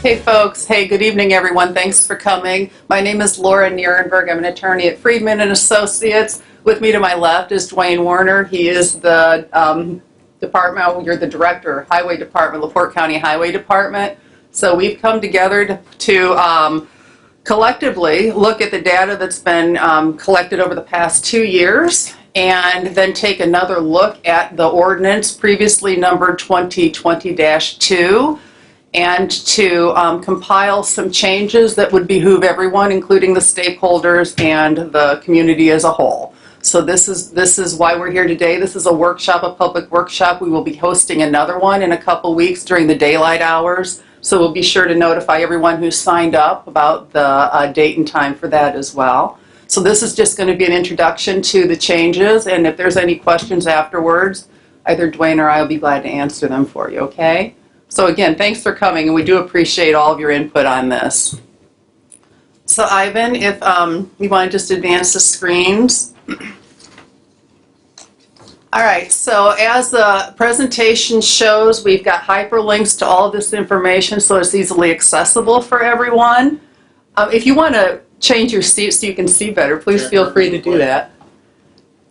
Hey folks, hey, good evening everyone. Thanks for coming. My name is Laura Nierenberg. I'm an attorney at Friedman and Associates. With me to my left is Dwayne Warner. He is the you're the director, Highway Department, LaPorte County Highway Department. So we've come together to collectively look at the data that's been collected over the past 2 years and then take another look at the ordinance previously numbered 2020-2 and to compile some changes that would behoove everyone, including the stakeholders and the community as a whole. So this is why we're here today. This is a workshop, a public workshop. We will be hosting another one in a couple weeks during the daylight hours. So we'll be sure to notify everyone who's signed up about the date and time for that as well. So this is just going to be an introduction to the changes, and if there's any questions afterwards, either Dwayne or I will be glad to answer them for you, okay? So again, thanks for coming, and we do appreciate all of your input on this. So Ivan, if you want to just advance the screens. All right, so as the presentation shows, we've got hyperlinks to all of this information so it's easily accessible for everyone. If you want to change your seat so you can see better, please feel free to do that.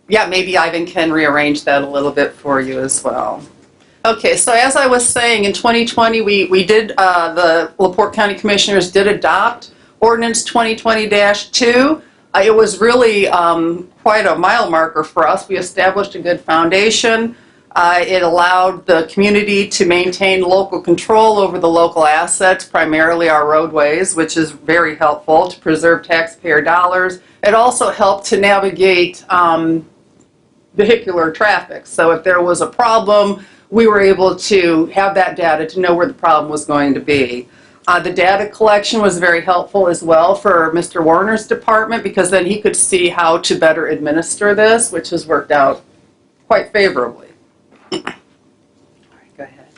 Yeah, maybe Ivan can rearrange that a little bit for you as well. Okay, so as I was saying, in 2020, we did, the LaPorte County Commissioners did adopt Ordinance 2020-2. It was really quite a mile marker for us. We established a good foundation. It allowed the community to maintain local control over the local assets, primarily our roadways, which is very helpful to preserve taxpayer dollars. It also helped to navigate vehicular traffic. So if there was a problem, we were able to have that data to know where the problem was going to be. The data collection was very helpful as well for Mr. Warner's department because then he could see how to better administer this, which has worked out quite favorably. All right, go ahead.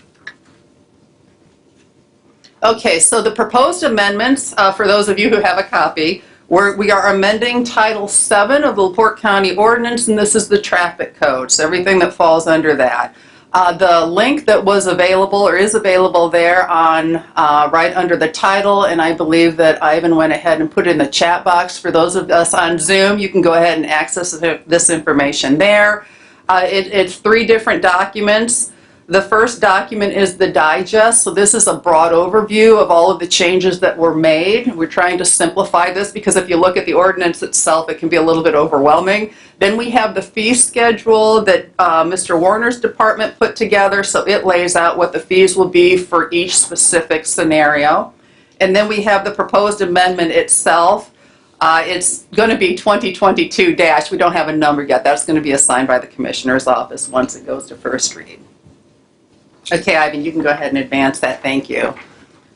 Okay, so the proposed amendments, for those of you who have a copy, we are amending Title 7 of the LaPorte County Ordinance, and this is the traffic code, so everything that falls under that. The link that was available or is available there on right under the title, and I believe that Ivan went ahead and put it in the chat box for those of us on Zoom. You can go ahead and access this information there. It's 3 different documents. The first document is the digest, so this is a broad overview of all of the changes that were made. We're trying to simplify this because if you look at the ordinance itself, it can be a little bit overwhelming. Then we have the fee schedule that Mr. Warner's department put together, so it lays out what the fees will be for each specific scenario. And then we have the proposed amendment itself. It's going to be 2022-. We don't have a number yet. That's going to be assigned by the Commissioner's office once it goes to first read. Okay, Ivan, you can go ahead and advance that. Thank you.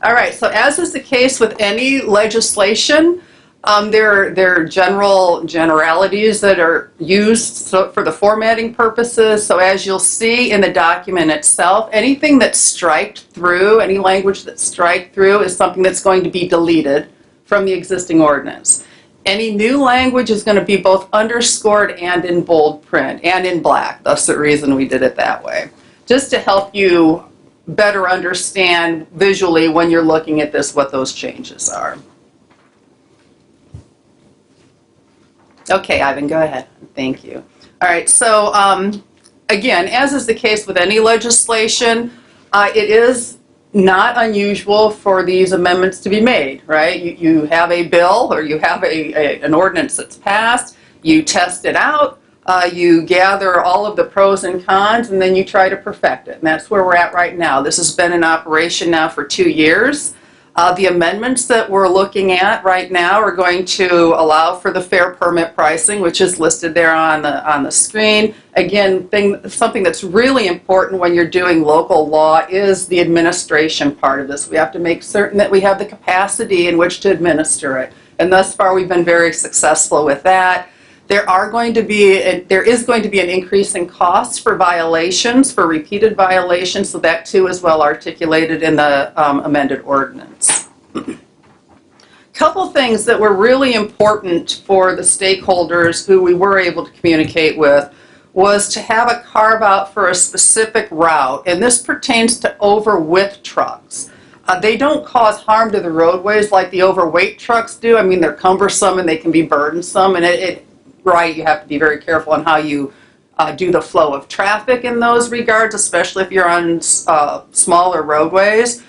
All right, so as is the case with any legislation, there are generalities that are used for the formatting purposes. So as you'll see in the document itself, anything that's striked through, any language that's striked through is something that's going to be deleted from the existing ordinance. Any new language is going to be both underscored and in bold print and in black. That's the reason we did it that way. Just to help you better understand visually when you're looking at this what those changes are. Okay, Ivan, go ahead. Thank you. All right, so again, as is the case with any legislation, it is not unusual for these amendments to be made, right? You have a bill or you have an ordinance that's passed, you test it out, you gather all of the pros and cons, and then you try to perfect it. And that's where we're at right now. This has been in operation now for 2 years. The amendments that we're looking at right now are going to allow for the fair permit pricing, which is listed there on the screen. Again, something that's really important when you're doing local law is the administration part of this. We have to make certain that we have the capacity in which to administer it. And thus far, we've been very successful with that. There is going to be an increase in costs for violations, for repeated violations, so that too is well articulated in the amended ordinance. Couple things that were really important for the stakeholders who we were able to communicate with was to have a carve out for a specific route, and this pertains to over-width trucks. They don't cause harm to the roadways like the overweight trucks do. I mean, they're cumbersome and they can be burdensome, and right, you have to be very careful on how you do the flow of traffic in those regards, especially if you're on smaller roadways.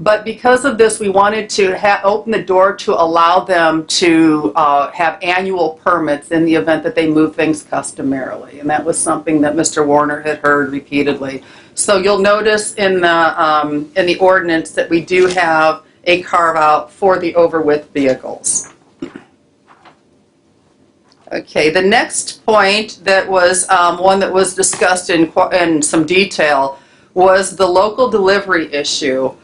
But because of this, we wanted to open the door to allow them to have annual permits in the event that they move things customarily. And that was something that Mr. Warner had heard repeatedly. So you'll notice in the ordinance that we do have a carve out for the overweight vehicles. Okay, the next point that was one that was discussed in some detail was the local delivery issue.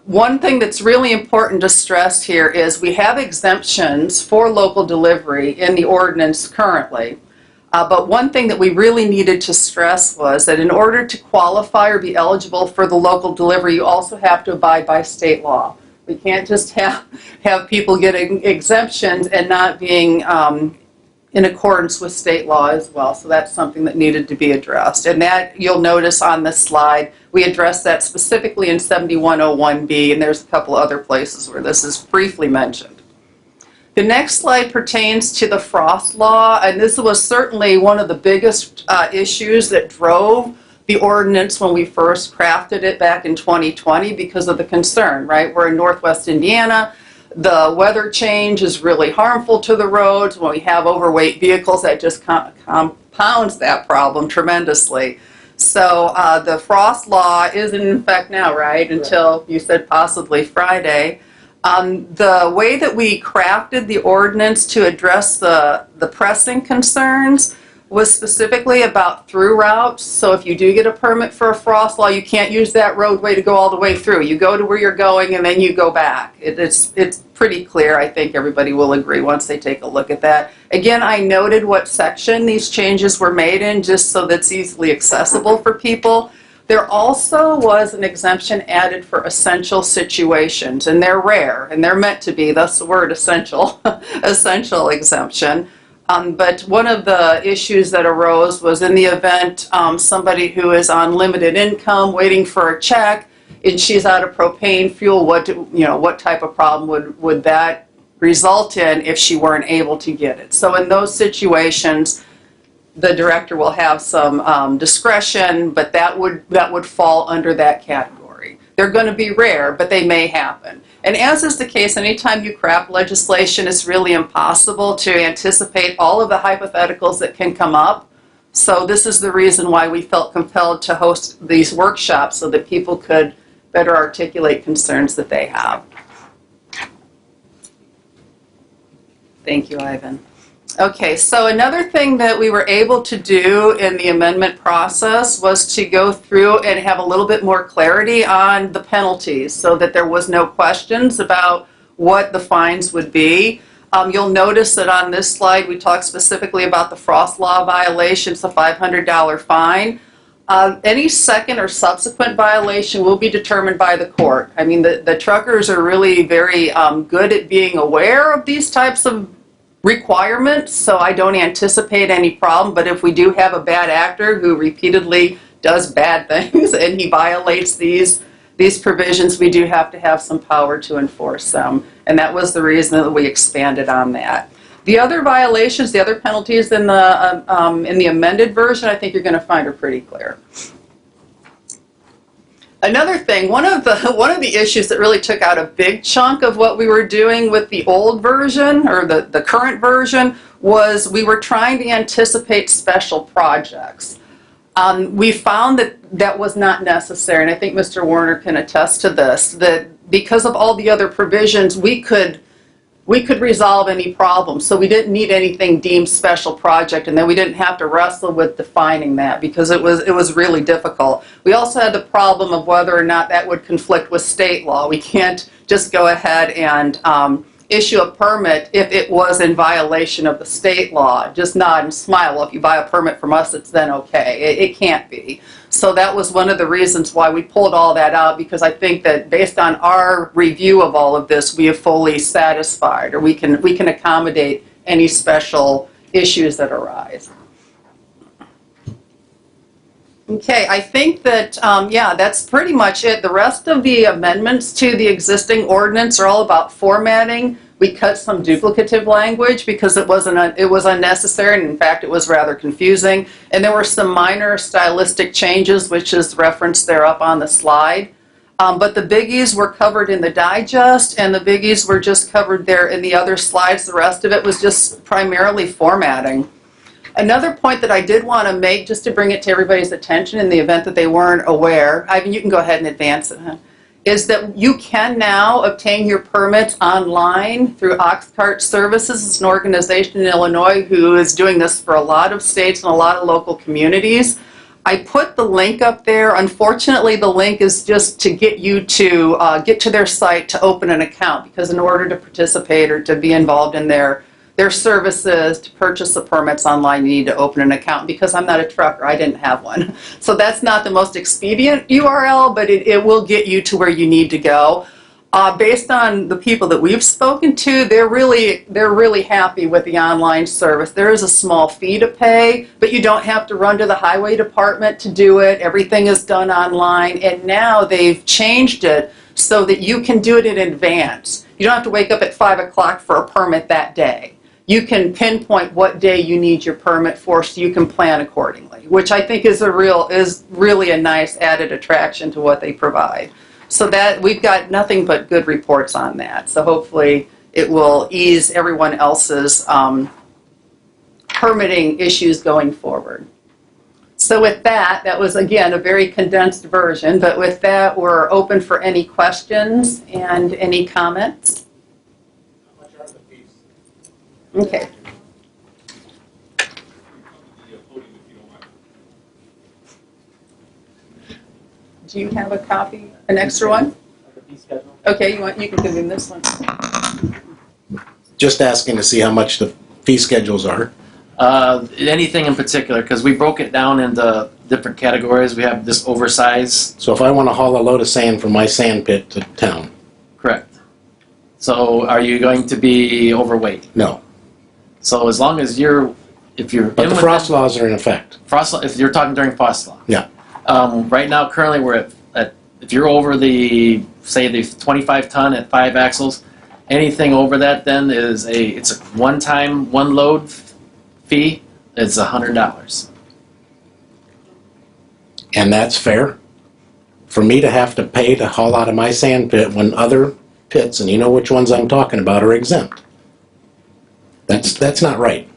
One thing that's really important to stress here is we have exemptions for local delivery in the ordinance currently. But one thing that we really needed to stress was that in order to qualify or be eligible for the local delivery, you also have to abide by state law. We can't just have people getting exemptions and not being in accordance with state law as well. So that's something that needed to be addressed. And that, you'll notice on this slide, we addressed that specifically in 7101B, and there's a couple other places where this is briefly mentioned. The next slide pertains to the frost law, and this was certainly one of the biggest issues that drove the ordinance when we first crafted it back in 2020 because of the concern, right? We're in Northwest Indiana. The weather change is really harmful to the roads. When we have overweight vehicles, that just compounds that problem tremendously. So the frost law is in effect now, right? Until you said possibly Friday. The way that we crafted the ordinance to address the pressing concerns was specifically about through routes. So if you do get a permit for a frost law, you can't use that roadway to go all the way through. You go to where you're going and then you go back. It's pretty clear. I think everybody will agree once they take a look at that. Again, I noted what section these changes were made in just so that's easily accessible for people. There also was an exemption added for essential situations, and they're rare, and they're meant to be, thus the word essential, essential exemption. But one of the issues that arose was in the event somebody who is on limited income waiting for a check and she's out of propane fuel, what type of problem would that result in if she weren't able to get it? So in those situations, the director will have some discretion, but that would fall under that category. They're going to be rare, but they may happen. And as is the case, anytime you craft legislation, it's really impossible to anticipate all of the hypotheticals that can come up. So this is the reason why we felt compelled to host these workshops so that people could better articulate concerns that they have. Thank you, Ivan. Okay, so another thing that we were able to do in the amendment process was to go through and have a little bit more clarity on the penalties so that there was no questions about what the fines would be. You'll notice that on this slide we talk specifically about the frost law violations, a $500 fine. Any second or subsequent violation will be determined by the court. I mean, the truckers are really very good at being aware of these types of requirements, so I don't anticipate any problem. But if we do have a bad actor who repeatedly does bad things and he violates these provisions, we do have to have some power to enforce them. And that was the reason that we expanded on that. The other violations, the other penalties in the amended version, I think you're going to find are pretty clear. Another thing, one of the issues that really took out a big chunk of what we were doing with the old version, or the current version, was we were trying to anticipate special projects. We found that was not necessary, and I think Mr. Warner can attest to this, that because of all the other provisions, we could resolve any problem. So we didn't need anything deemed special project, and then we didn't have to wrestle with defining that because it was really difficult. We also had the problem of whether or not that would conflict with state law. We can't just go ahead and issue a permit if it was in violation of the state law. Just nod and smile. Well, if you buy a permit from us, it's then okay. It can't be. So that was one of the reasons why we pulled all that out, because I think that based on our review of all of this, we have fully satisfied, or we can accommodate any special issues that arise. Okay, I think that, yeah, that's pretty much it. The rest of the amendments to the existing ordinance are all about formatting. We cut some duplicative language because it was unnecessary, and in fact, it was rather confusing. And there were some minor stylistic changes, which is referenced there up on the slide. But the biggies were covered in the digest, and the biggies were just covered there in the other slides. The rest of it was just primarily formatting. Another point that I did want to make, just to bring it to everybody's attention in the event that they weren't aware, Ivan, you can go ahead and advance it, huh? Is that you can now obtain your permits online through Oxcart Services. It's an organization in Illinois who is doing this for a lot of states and a lot of local communities. I put the link up there. Unfortunately, the link is just to get you to get to their site to open an account, because in order to participate or to be involved in their services, to purchase the permits online, you need to open an account. Because I'm not a trucker, I didn't have one. So that's not the most expedient URL, but it will get you to where you need to go. Based on the people that we've spoken to, they're really happy with the online service. There is a small fee to pay, but you don't have to run to the highway department to do it. Everything is done online, and now they've changed it so that you can do it in advance. You don't have to wake up at 5 o'clock for a permit that day. You can pinpoint what day you need your permit for, so you can plan accordingly, which I think is really a nice added attraction to what they provide. So that we've got nothing but good reports on that. So hopefully it will ease everyone else's permitting issues going forward. So with that, that was again a very condensed version, but with that we're open for any questions and any comments. Okay. Do you have a copy, an extra one? Okay, you can give him this one. Just asking to see how much the fee schedules are. Anything in particular, because we broke it down into different categories. We have this oversized. So if I want to haul a load of sand from my sand pit to town? Correct. So are you going to be overweight? No. So as long as if you're But the frost laws are in effect. Frost law, if you're talking during frost law. Yeah. Right now, currently, we're at if you're over the 25 ton at 5 axles, anything over that then it's a one-time, one load fee. It's $100. And that's fair? For me to have to pay to haul out of my sand pit when other pits, and you know which ones I'm talking about, are exempt. That's not right.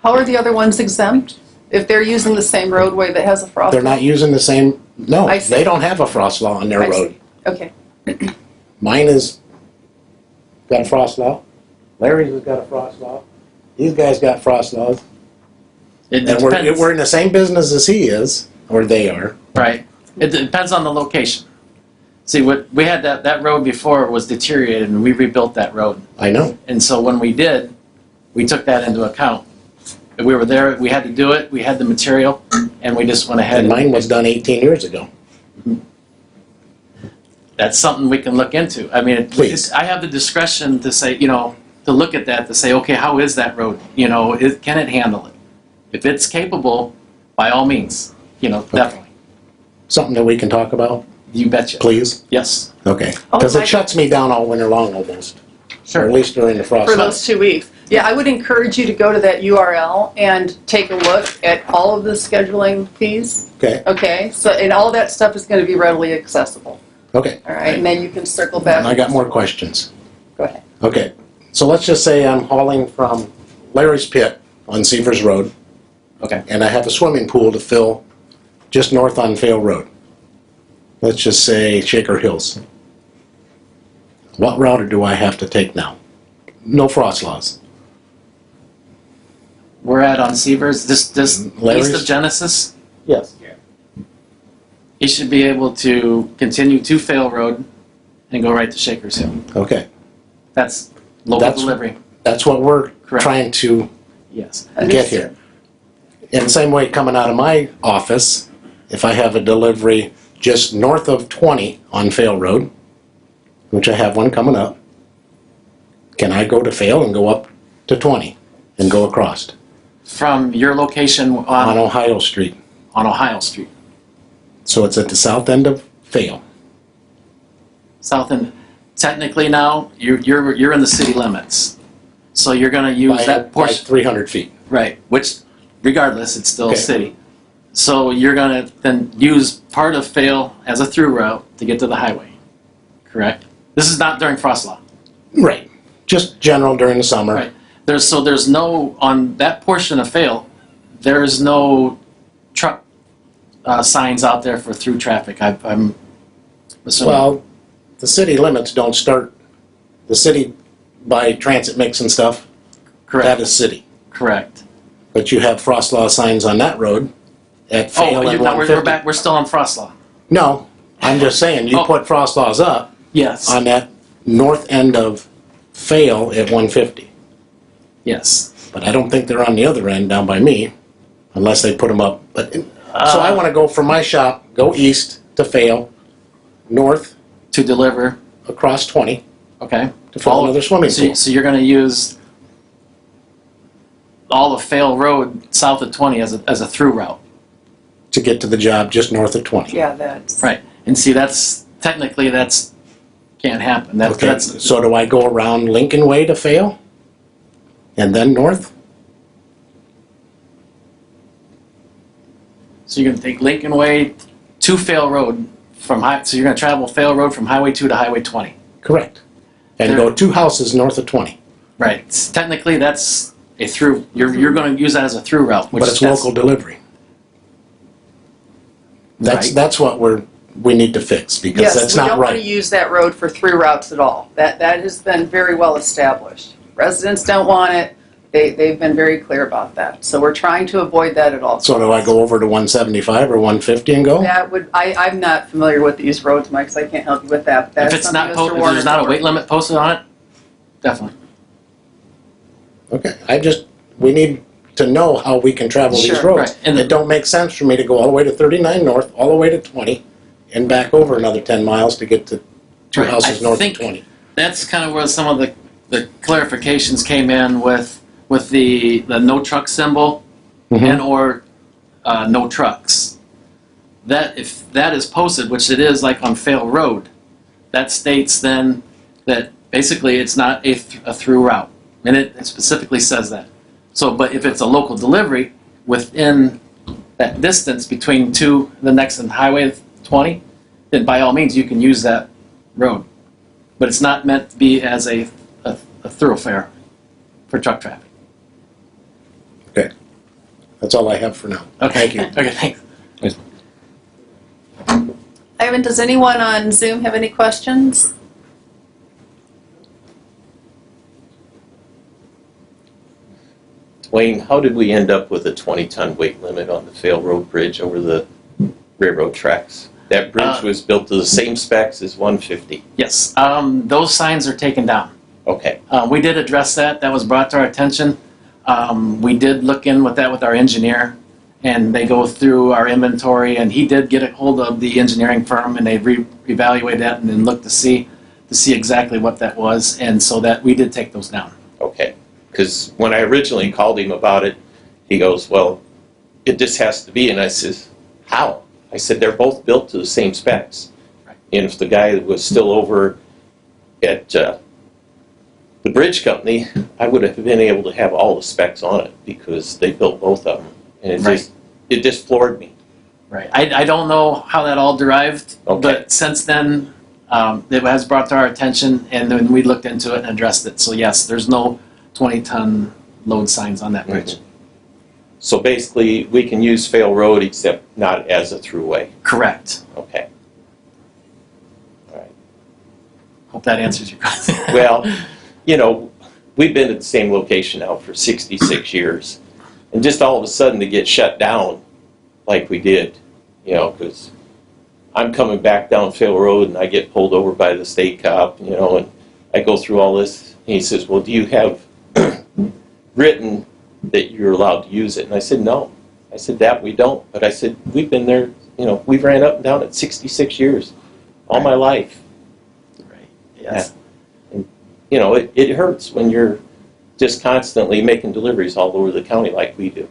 How are the other ones exempt? If they're using the same roadway that has a frost They're law? not using the same, no, I see. they don't have a frost law on their I road. see. Okay. Mine has got a frost law. Larry's has got a frost law. These guys got frost laws. It And depends. we're in the same business as he is, or they are. Right. It depends on the location. See, what we had that road before was deteriorated, and we rebuilt that road. I know. And so when we did, we took that into account. If we were there, we had to do it, we had the material, and we just went ahead. And mine was done 18 years ago. That's something we can look into. I mean, Please. I have the discretion to say, to look at that, to say, okay, how is that road? Can it handle it? If it's capable, by all means, definitely. Something that we can talk about, You betcha. please? Yes. Okay. Oh, Because I- it shuts me down all winter long almost. Or at least during the frost For months. those 2 weeks. Yeah, I would encourage you to go to that URL and take a look at all of the scheduling fees. Okay, Okay, so, and all that stuff is going to be readily accessible. okay. All right, and then you can circle back. I got more questions. Go ahead. Okay, so let's just say I'm hauling from Larry's Pit on Seavers Road, Okay. and I have a swimming pool to fill just north on Vale Road. Let's just say Shaker Hills. What route do I have to take now? No frost laws. We're on Seavers, this Larry's? east of Genesis. Yes. He should be able to continue to Vale Road and go right to Shakers Hill. Okay, That's local That's- delivery. that's what we're Correct. trying to Yes. get here. In the same way, coming out of my office, if I have a delivery just north of 20 on Vale Road, which I have one coming up, can I go to Vale and go up to 20 and go across From your location on Ohio Street? on Ohio Street. So it's at the south end of Fail. South end. Technically now, you're in the city limits. So you're gonna use that By portion, 300 feet. right, which regardless, it's still Okay. city. So you're gonna then use part of Fail as a through route to get to the highway, correct? This is not during frost law. Right. Just general during the summer. Right. There's no, on that portion of Fail, there's no truck signs out there for through traffic. I'm assuming. Well, the city limits don't start, the city by transit mix and stuff, correct. that is city. Correct. But you have frost law signs on that road at Fail Oh, and we're 150. back. We're still on frost law. No, I'm just saying, you Oh. put frost laws up Yes. on that north end of Fail at 150. Yes. But I don't think they're on the other end down by me, unless they put them up. But so I want to go from my shop, go east to Fail, north To deliver. across 20 Okay. to fill another swimming So, pool. so you're going to use all of Fail Road south of 20 as a through route. To get to the job just north of 20. Yeah, that's. Right. And see, that's technically can't happen. Okay, That's so do I go around Lincoln Way to Fail? And then north? so you're going to take Lincoln Way to Fail Road so you're going to travel Fail Road from Highway 2 to Highway 20. Correct. And There- go 2 houses north of 20. Right. Technically, that's a through. You're going to use that as a through route. But it's local delivery. Right. That's what we need to fix, because Yes, that's we not don't want to right. use that road for through routes at all. That has been very well established. Residents don't want it. They've been very clear about that. So we're trying to avoid that at all. So do I go over to 175 or 150 and go? That would, I'm not familiar with these roads, Mike, so I can't help you with that. But that's If it's something not, Mr. if Warner there's not a can weight work. limit posted on it, definitely. Okay, we need to know how we can travel these Sure, roads. right. And It don't make sense for me to go all the way to 39 north, all the way to 20, and back over another 10 miles to get to 2 Right. houses I north of think 20. That's kind of where some of the clarifications came in with the no truck symbol Mhm. and or no trucks. That if that is posted, which it is like on Fail Road, that states then that basically it's not a through route, and it specifically says that. So, but if it's a local delivery within that distance between the next and Highway 20, then by all means you can use that road. But it's not meant to be as a thoroughfare for truck traffic. Okay, that's all I have for now. Okay. Thank you. Okay, thanks. Ivan, does anyone on Zoom have any questions? Wayne, how did we end up with a 20-ton weight limit on the Fail Road Bridge over the railroad tracks? That bridge was built to the same specs as 150. Yes, those signs are taken down. Okay, We did address that. That was brought to our attention. We did look in with that with our engineer, and they go through our inventory, and he did get a hold of the engineering firm, and they reevaluated that and then looked to see exactly what that was, and so that we did take those down. okay. Because when I originally called him about it, he goes, well, it just has to be. And I says, how? I said, they're both built to the same specs. Right. And if the guy was still over at the bridge company, I would have been able to have all the specs on it because they built both of them. And it just floored me. Right. I don't know how that all derived, Okay. but since then, it was brought to our attention, and then we looked into it and addressed it. So yes, there's no 20-ton load signs on that bridge. Mhm. So basically, we can use Fail Road except not as a throughway. Correct. Okay. All right. Hope that answers your question. Well, you know, we've been at the same location now for 66 years. And just all of a sudden to get shut down like we did, you know, because I'm coming back down Fail Road and I get pulled over by the state cop, you know, and I go through all this. And he says, well, do you have written that you're allowed to use it? And I said, no. I said, that we don't. But I said, we've been there, you know, we've ran up and down it 66 years, all my life. Right. Yes. You know, it hurts when you're just constantly making deliveries all over the county like we do.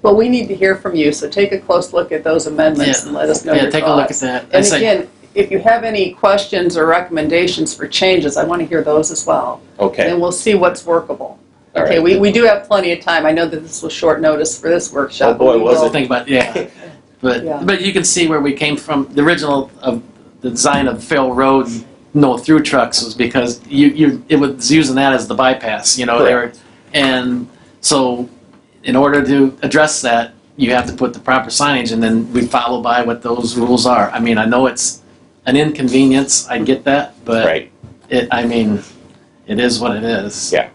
Well, we need to hear from you, so take a close look at those amendments Yeah. and let us know Yeah, your take a look at thoughts. that. And again, if you have any questions or recommendations for changes, I want to hear those as well. Okay. And we'll see what's workable. All Okay, right. we do have plenty of time. I know that this was short notice for this workshop. Oh, boy, but we was will- it. Think about, yeah. But, Yeah. but you can see where we came from. The original of the design of Fail Road, no through trucks, was because it was using that as the bypass, they were, and so in order to address that, you have to put the proper signage, and then we follow by what those rules are. I mean, I know it's an inconvenience, I get that, but Right. it is what it is. Yeah.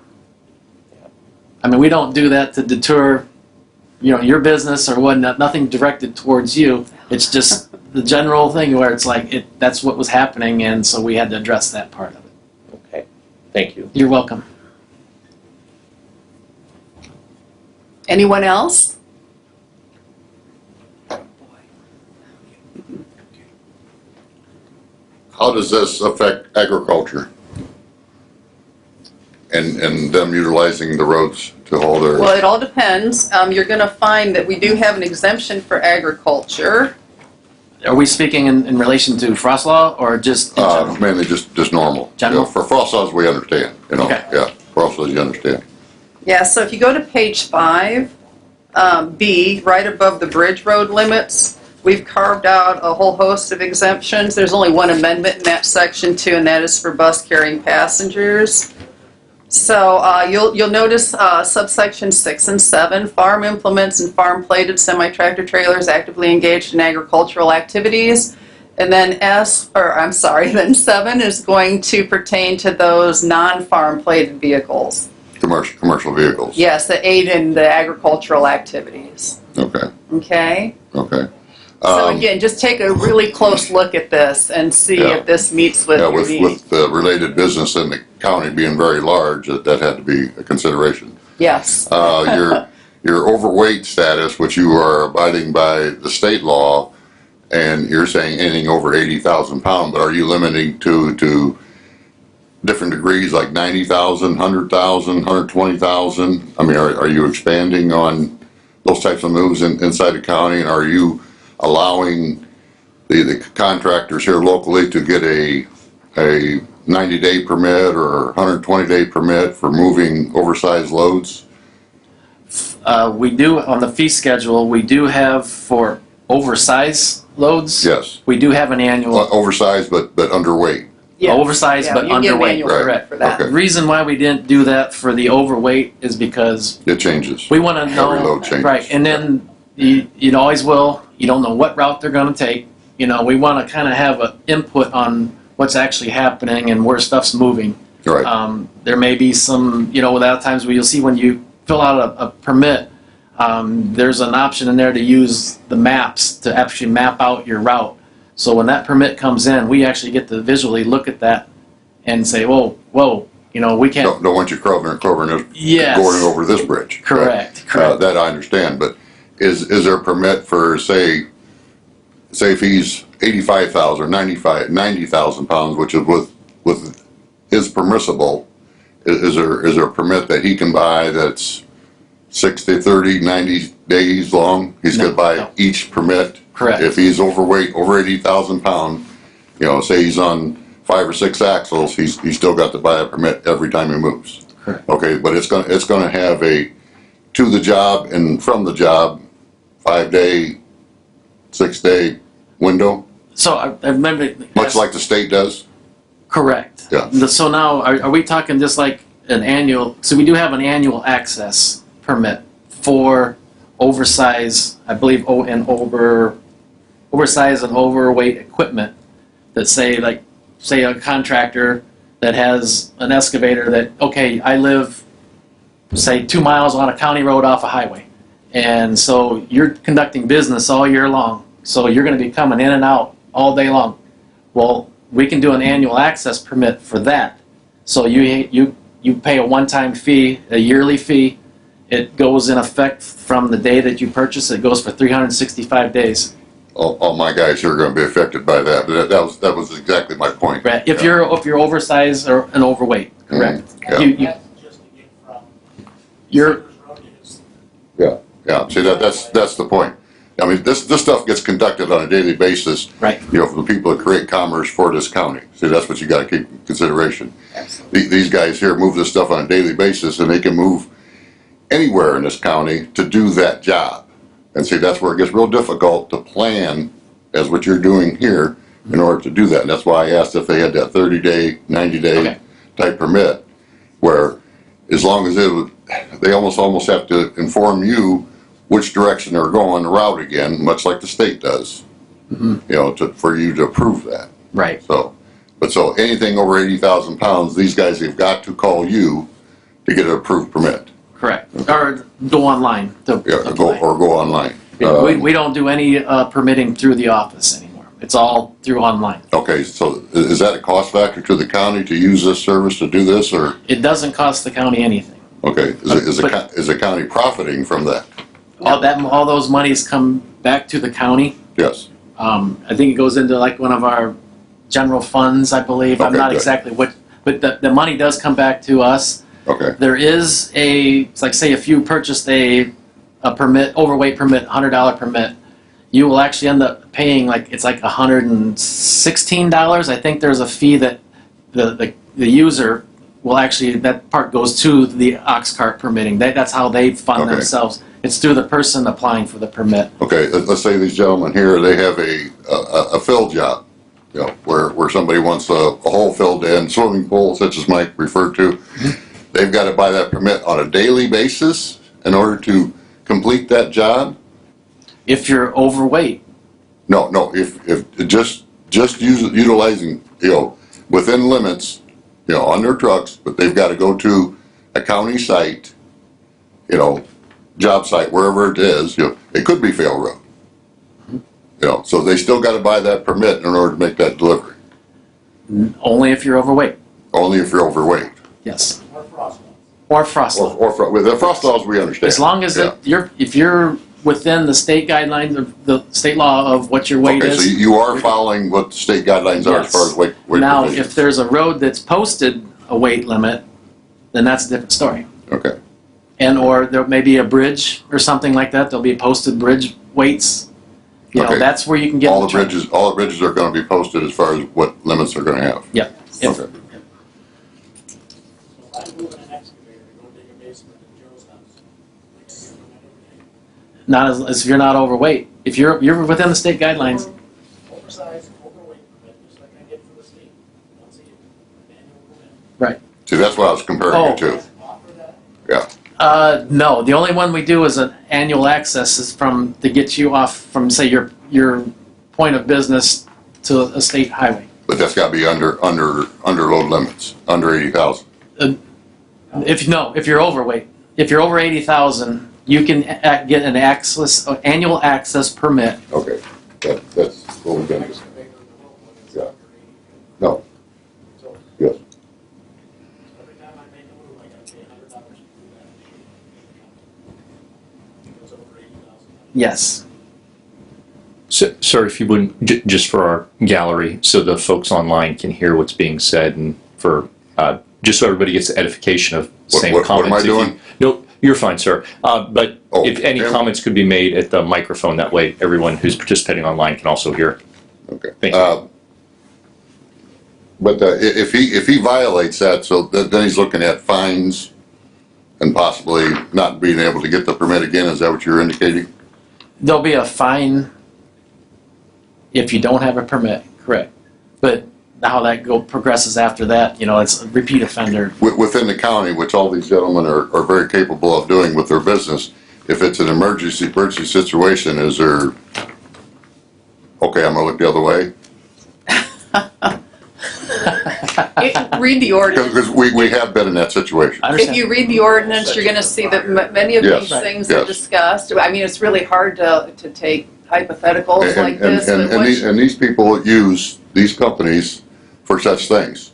I mean, we don't do that to deter, your business or whatnot, nothing directed towards you. It's just the general thing where it's like, that's what was happening, and so we had to address that part of it. Okay. Thank you. You're welcome. Anyone else? How does this affect agriculture? And them utilizing the roads to haul their, Well, it all depends. You're going to find that we do have an exemption for agriculture. Are we speaking in relation to frost law or just in general? mainly just normal. General? For frost laws, we understand, Okay. yeah, frost laws, you understand. Yeah, so if you go to page 5, B, right above the bridge road limits, we've carved out a whole host of exemptions. There's only one amendment in that section too, and that is for bus carrying passengers. So you'll notice subsection 6 and 7, farm implements and farm plated semi-tractor trailers actively engaged in agricultural activities. And then then 7 is going to pertain to those non-farm plated vehicles. Commercial vehicles. Yes, that aid in the agricultural activities. Okay, Okay? okay. So again, just take a really close look at this and see Yeah. if this meets with Yeah, your needs. with the related business in the county being very large, that had to be a consideration. Yes. Your overweight status, which you are abiding by the state law, and you're saying anything over 80,000 pounds, but are you limiting to different degrees like 90,000, 100,000, 120,000? I mean, are you expanding on those types of moves inside the county, and are you allowing the contractors here locally to get a 90-day permit or 120-day permit for moving oversized loads? We do, on the fee schedule, we do have for oversized loads. Yes. We do have an annual, Oversized, but underweight. Yeah. oversized Yeah, but you get an underweight. annual Right. permit for that. The Okay. reason why we didn't do that for the overweight is because It changes. we want to know, Every load changes. right? And then you always will. You don't know what route they're going to take. We want to kind of have an input on what's actually happening and where stuff's moving. Right. There may be some, a lot of times where you'll see when you fill out a permit, there's an option in there to use the maps to actually map out your route. So when that permit comes in, we actually get to visually look at that and say, whoa, we can't. Don't want you clobbering Yes. going over this bridge. Correct, Right. correct. That I understand, but is there a permit for, say if he's 85,000 or 90,000 pounds, which is with his permissible, is there a permit that he can buy that's 60, 30, 90 days long? He's No, gonna buy no. each permit? Correct. If he's overweight, over 80,000 pounds, say he's on 5 or 6 axles, he's still got to buy a permit every time he moves. Correct. Okay, but it's gonna have a to the job and from the job 5-day, 6-day window, So I remember. much like the state does. Correct. Yeah. So now, are we talking just like an annual, so we do have an annual access permit for oversized, I believe, oversized and overweight equipment that say a contractor that has an excavator that, okay, I live, say, 2 miles on a county road off a highway. And so you're conducting business all year long. So you're going to be coming in and out all day long. Well, we can do an annual access permit for that. So you pay a one-time fee, a yearly fee. It goes in effect from the day that you purchase. It goes for 365 days. All my guys here are gonna be affected by that, but that was exactly my point. Right. If Yeah. you're oversized or an overweight, correct? Yeah. You're Yeah, Yeah, see, that's the point. I mean, this stuff gets conducted on a daily basis. Right. You know, for the people that create commerce for this county. See, that's what you gotta keep in consideration. These guys here move this stuff on a daily basis, and they can move anywhere in this county to do that job. And see, that's where it gets real difficult to plan, as what you're doing here, in order to do that. And that's why I asked if they had that 30-day, 90-day Okay. type permit, where as long as they almost have to inform you which direction they're going, the route again, much like the state does. You know, for you to approve that. Right. So anything over 80,000 pounds, these guys have got to call you to get an approved permit. Correct. Or go online. To Yeah, apply. go online. We don't do any permitting through the office anymore. It's all through online. Okay, so is that a cost factor to the county to use this service to do this, or, It doesn't cost the county anything. okay, is the county profiting from that? All those monies come back to the county. Yes, I think it goes into like one of our general funds, I believe. I'm Okay, not good. exactly what, but the money does come back to us. okay, There is it's like say if you purchased a permit, overweight permit, $100 permit, you will actually end up paying it's like $116. I think there's a fee that the user will actually, that part goes to the ox cart permitting. That's how they fund Okay. themselves. It's through the person applying for the permit. okay, let's say these gentlemen here, they have a fill job, you know, where somebody wants a hole filled in, swimming pool, such as Mike referred to. They've got to buy that permit on a daily basis in order to complete that job? If you're overweight, No, if just utilizing, you know, within limits, you know, on their trucks, but they've got to go to a county site, you know, job site, wherever it is, you know, it could be Fail Road. You know, so they still got to buy that permit in order to make that delivery, only if you're overweight. only if you're overweight. Yes. Or frost law. With the frost laws, we understand. As long as Yeah. if you're within the state guidelines of the state law of what your weight Okay, so is. you are following what the state guidelines are as far as weight Now, provisions. if there's a road that's posted a weight limit, then that's a different story. Okay, And or there may be a bridge or something like that. There'll be posted bridge weights. You know, Okay. that's where you can get all in the trouble. bridges are gonna be posted as far as what limits they're gonna have. Yep. If- Okay. If I'm moving an excavator to go dig a basement in Joe's house, Not as if you're not overweight. If you're within the state guidelines. oversized, overweight permit, just like I get for the state, once a year, manual permit. Right. See, that's what I was comparing Oh. it to. Offer that, Yeah, No, the only one we do is an annual access is to get you off from say your point of business to a state highway. but that's gotta be under load limits, under 80,000. If you're overweight, if you're over 80,000, you can get an annual access permit. Okay, that's what we've been, excavator in the road when it's Yeah. under 80. no, So yes. every time I make a move, I gotta pay $100 to do that. If it's over 80,000. Yes. So, sorry if you wouldn't, just for our gallery, so the folks online can hear what's being said, and for just so everybody gets the edification of same What am I comments. If you- doing? No, you're fine, sir. But Oh, if any yeah. comments could be made at the microphone, that way everyone who's participating online can also hear. Okay. Thank you. But if he violates that, so then he's looking at fines and possibly not being able to get the permit again, is that what you're indicating? There'll be a fine if you don't have a permit, correct. But how that progresses after that, it's a repeat offender. Within the county, which all these gentlemen are very capable of doing with their business, if it's an emergency situation, is there, okay, I'm gonna look the other way? Read the ordinance. Because we have been in that situation. I If understand. you read the ordinance, you're gonna see that many of Yes, these right. things Yes. are discussed. I mean, it's really hard to take hypotheticals like this, but And these people use these companies for such things,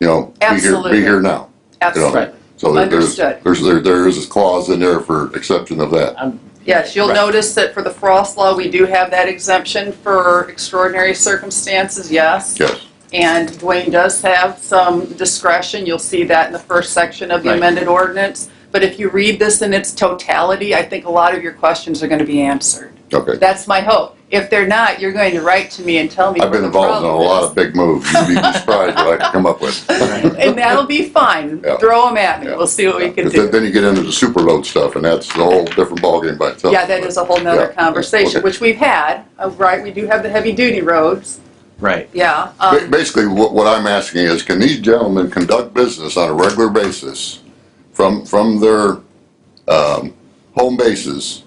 be Absolutely. here now. absolutely. Right. So Understood. there is a clause in there for exception of that. Yes, you'll Right. notice that for the frost law, we do have that exemption for extraordinary circumstances, yes. Yes, And Dwayne does have some discretion. You'll see that in the first section of the Right. amended ordinance. but if you read this in its totality, I think a lot of your questions are going to be answered. Okay. That's my hope. If they're not, you're going to write to me and tell me I've what been the involved in a problem lot is. of big moves. You'd be surprised what I can come up with. And that'll be fine. Yeah. Throw them at me. Yeah. We'll see what we can 'Cause do. then you get into the super load stuff, and that's a whole different ballgame by itself. Yeah, that is a whole nother Yeah. conversation, Okay. which we've had, right? We do have the heavy duty roads. Right. Yeah. Basically, what I'm asking is, can these gentlemen conduct business on a regular basis from their home bases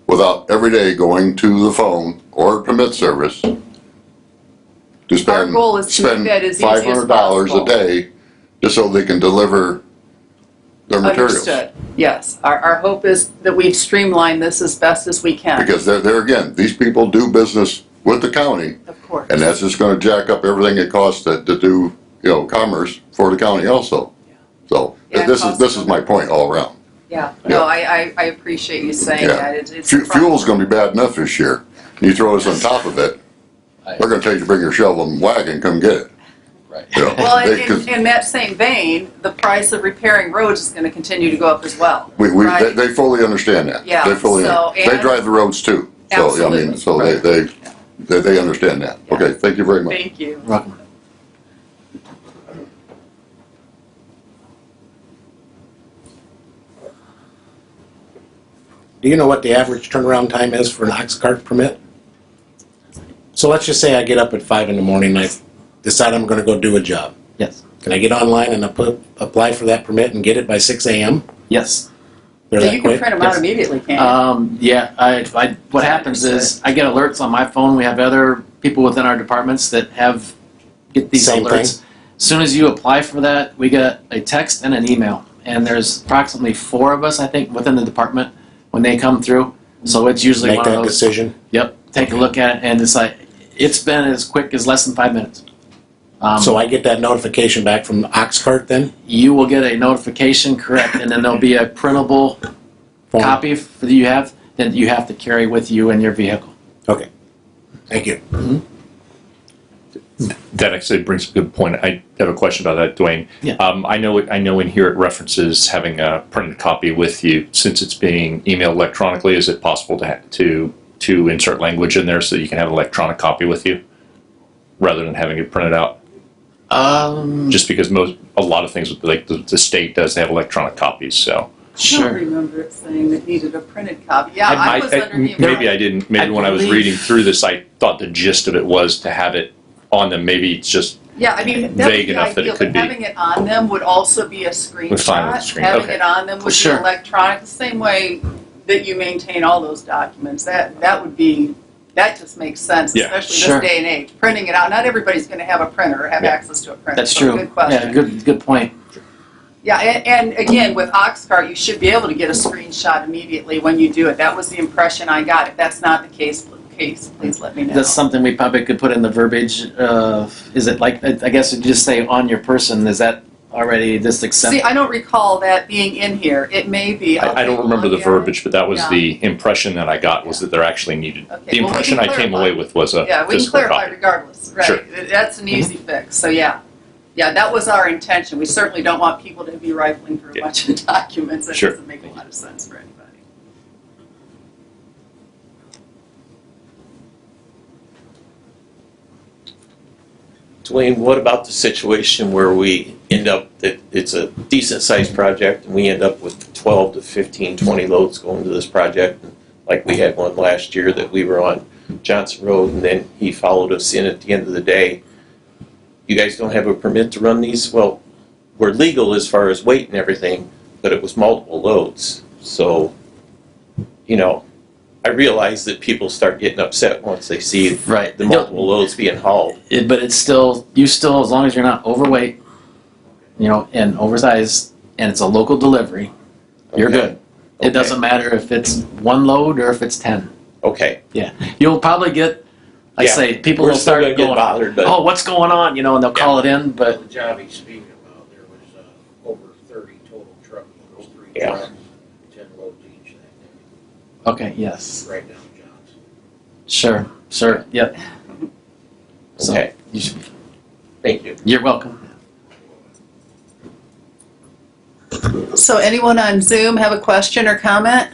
without every day going to the phone or permit service to spend goal is to make that as easy as $500 possible. a day just so they can deliver their materials? Understood. Yes. Our hope is that we've streamlined this as best as we can. Because there again, these people do business with the county, Of course. and that's just gonna jack up everything it costs to do, commerce for the county also. So, Yeah, this is my point all around. Yeah. No, I appreciate you saying Yeah. that. It's Fuel's gonna be bad enough this year. You throw this on top of it, they're gonna tell you to bring your shovel and wagon, come get it. Right. You know, Well, they- 'cause in that same vein, the price of repairing roads is going to continue to go up as well. right? they fully understand that. Yeah, They fully, so, they and- drive the roads too. So, I mean, Absolutely. so they understand that. Yeah. Okay, thank you very much. Thank you. Welcome. Do you know what the average turnaround time is for an ox cart permit? So let's just say I get up at 5 in the morning and I decide I'm gonna go do a job. Yes. Can I get online and apply for that permit and get it by 6 a.m.? Yes. They're So that you can quick? print them out Yes. immediately, can't you? Yeah, what happens is I get alerts on my phone. We have other people within our departments that get these Same alerts. thing? As soon as you apply for that, we get a text and an email. And there's approximately 4 of us, I think, within the department when they come through. So it's usually Make one of that those. decision? Yep. Take a look at it, and it's been as quick as less than 5 minutes. So I get that notification back from the ox cart then? You will get a notification, correct, and then there'll be a printable Form? copy that you have to carry with you in your vehicle. Okay. Thank you. That actually brings up a good point. I have a question about that, Dwayne. Yeah. I know in here it references having a printed copy with you. Since it's being emailed electronically, is it possible to insert language in there so that you can have an electronic copy with you rather than having it printed out? Just because a lot of things, like the state does have electronic copies, so. I don't remember it saying it needed a printed copy. Yeah, I was under the Maybe I didn't. Maybe when I was believe- reading through this, I thought the gist of it was to have it on them. Maybe it's just Yeah, I mean, that would vague be enough that it ideal, could but be. having it on them would also be a Fine with the screenshot. screen, Having okay. it on them would Sure. be electronic, the same way that you maintain all those documents. That just makes sense, Yeah. especially Sure. this day and age. Printing it out, not everybody's gonna have a printer or have Yeah. access to a printer. That's So true. Good question. Yeah, good point. Yeah, and again, with Oxcart, you should be able to get a screenshot immediately when you do it. That was the impression I got. If that's not the case, please let me know. That's something we probably could put in the verbiage. Is it like, I guess you just say on your person, is that already just accepted? See, I don't recall that being in here. It may be. I'll I don't take a remember the look at it. verbiage, but that was Yeah. the impression that I got, was that they're actually needed. Okay, The well, we impression can I came clarify. away with was a Yeah, we can physical clarify copy. regardless, right? Sure. Mm-hmm. That's an easy fix, so yeah. Yeah, that was our intention. We certainly don't want people to be rifling through a Yeah. bunch of documents. That Sure. doesn't make a lot of sense for anybody. Dwayne, what about the situation where we end up, that it's a decent sized project and we end up with 12 to 15, 20 loads going to this project? Like we had one last year that we were on Johnson Road and then he followed us in at the end of the day. You guys don't have a permit to run these? Well, we're legal as far as weight and everything, but it was multiple loads. So, I realize that people start getting upset once they see Right. the multiple loads being hauled. But it's still, as long as you're not overweight, and oversized, and it's a local delivery, you're Okay. good. It doesn't matter if it's one load or if it's 10. Okay. Yeah. You'll probably get, Yeah. people We're will still start gonna get going, bothered, but oh, what's going on? And they'll call it in, but The job he's speaking about, there was over 30 total trucks, those 3 Yeah. trucks, 10 loads each that okay, yes. day, right down to John's. Sure, yep. So, Okay. you should, thank you. you're welcome. So anyone on Zoom have a question or comment?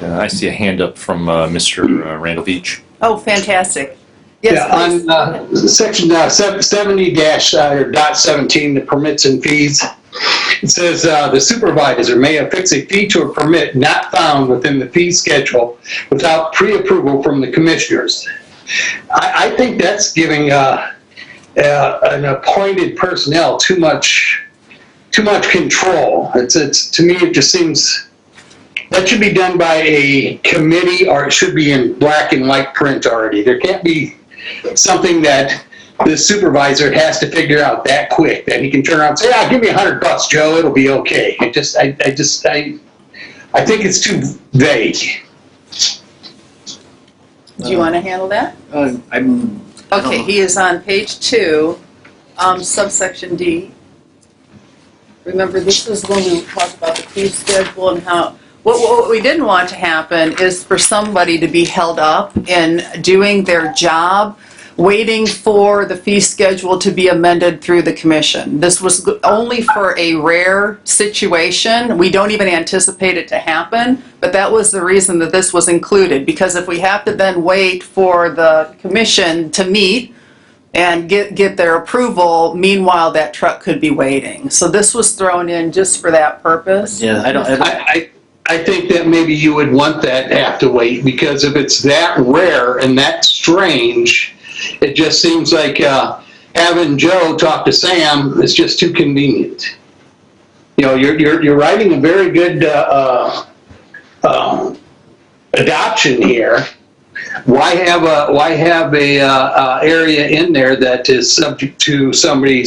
I see a hand up from Mr. Randall Beach. Oh, fantastic. Yes, please. Yeah, on section 70-.17, the permits and fees, it says the supervisor may affix a fee to a permit not found within the fee schedule without pre-approval from the commissioners. I think that's giving an appointed personnel too much control. It's to me, it just seems that should be done by a committee, or it should be in black and white print already. There can't be something that the supervisor has to figure out that quick, that he can turn around and say, give me $100, Joe, it'll be okay. I think it's too vague. Do you want to handle that? I'm. Okay, he is on page 2, subsection D. Remember, this is when we talk about the fee schedule and how, what we didn't want to happen is for somebody to be held up in doing their job, waiting for the fee schedule to be amended through the commission. This was only for a rare situation. We don't even anticipate it to happen, but that was the reason that this was included, because if we have to then wait for the commission to meet and get their approval, meanwhile that truck could be waiting. So this was thrown in just for that purpose. Yeah, I think that maybe you would want that to have to wait, because if it's that rare and that strange, it just seems like having Joe talk to Sam is just too convenient. You know, you're writing a very good adoption here. Why have a area in there that is subject to somebody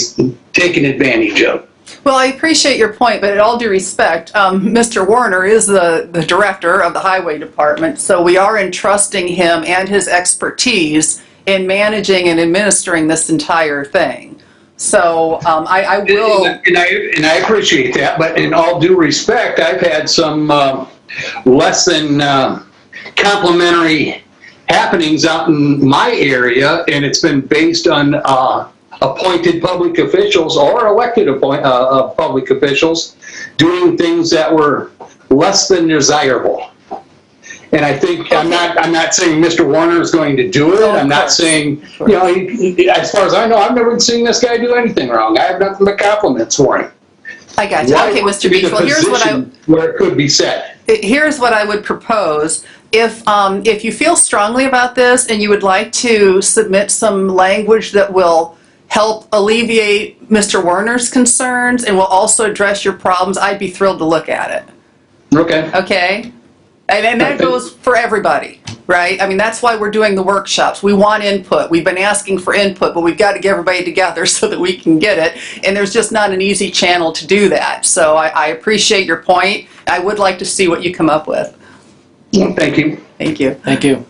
taking advantage of? Well, I appreciate your point, but in all due respect, Mr. Warner is the director of the highway department, so we are entrusting him and his expertise in managing and administering this entire thing. So I will... And I appreciate that, but in all due respect, I've had some less than complimentary happenings out in my area, and it's been based on appointed public officials or elected public officials doing things that were less than desirable. And I think, I'm not saying Mr. Warner is going to do it. I'm not saying, you know, as far as I know, I've never seen this guy do anything wrong. I have nothing but compliments for him. I got you. Okay, Mr. Beach, well, here's what where it could be said. Here's what I would propose. If you feel strongly about this and you would like to submit some language that will help alleviate Mr. Werner's concerns and will also address your problems, I'd be thrilled to look at it. Okay. Okay? And that goes for everybody, right? I mean, that's why we're doing the workshops. We want input. We've been asking for input, but we've got to get everybody together so that we can get it. And there's just not an easy channel to do that. So I appreciate your point. I would like to see what you come up with. Well, thank you. Thank you. Thank you.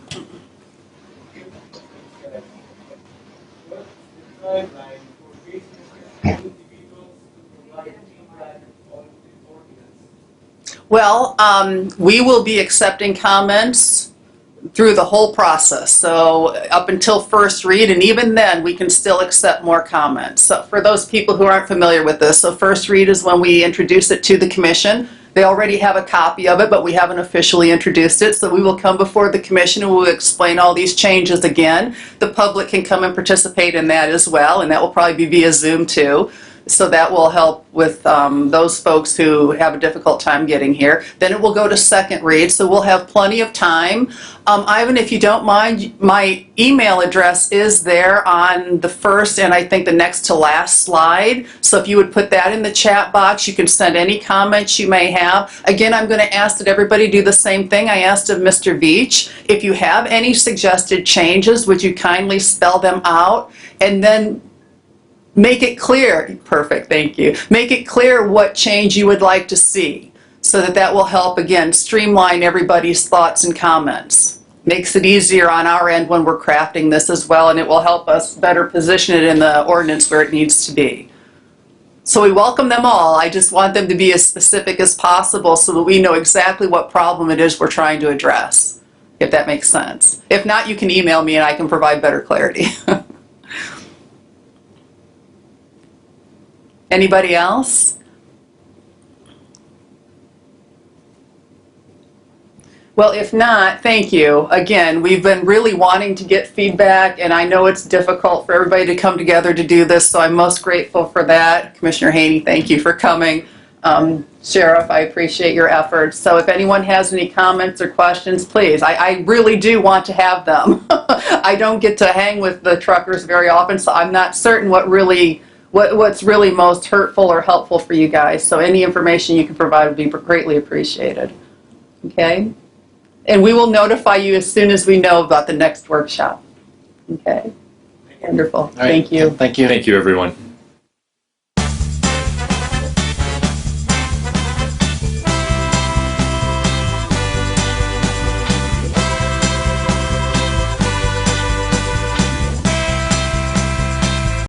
Well, we will be accepting comments through the whole process. So up until first read, and even then, we can still accept more comments. So for those people who aren't familiar with this, so first read is when we introduce it to the commission. They already have a copy of it, but we haven't officially introduced it. So we will come before the commission and we'll explain all these changes again. The public can come and participate in that as well, and that will probably be via Zoom too. So that will help with those folks who have a difficult time getting here. Then it will go to second read, so we'll have plenty of time. Ivan, if you don't mind, my email address is there on the first and I think the next to last slide. So if you would put that in the chat box, you can send any comments you may have. Again, I'm going to ask that everybody do the same thing I asked of Mr. Beach. If you have any suggested changes, would you kindly spell them out and then make it clear, perfect, thank you. Make it clear what change you would like to see so that will help, again, streamline everybody's thoughts and comments. Makes it easier on our end when we're crafting this as well, and it will help us better position it in the ordinance where it needs to be. So we welcome them all. I just want them to be as specific as possible so that we know exactly what problem it is we're trying to address. if that makes sense. If not, you can email me and I can provide better clarity. Anybody else? Well, if not, thank you. Again, we've been really wanting to get feedback, and I know it's difficult for everybody to come together to do this, so I'm most grateful for that. Commissioner Haney, thank you for coming. Sheriff, I appreciate your efforts. So if anyone has any comments or questions, please. I really do want to have them. I don't get to hang with the truckers very often, so I'm not certain what's really most hurtful or helpful for you guys. So any information you can provide would be greatly appreciated. Okay? And we will notify you as soon as we know about the next workshop. Okay? Wonderful. All right. Thank you. Thank you. Thank you, everyone.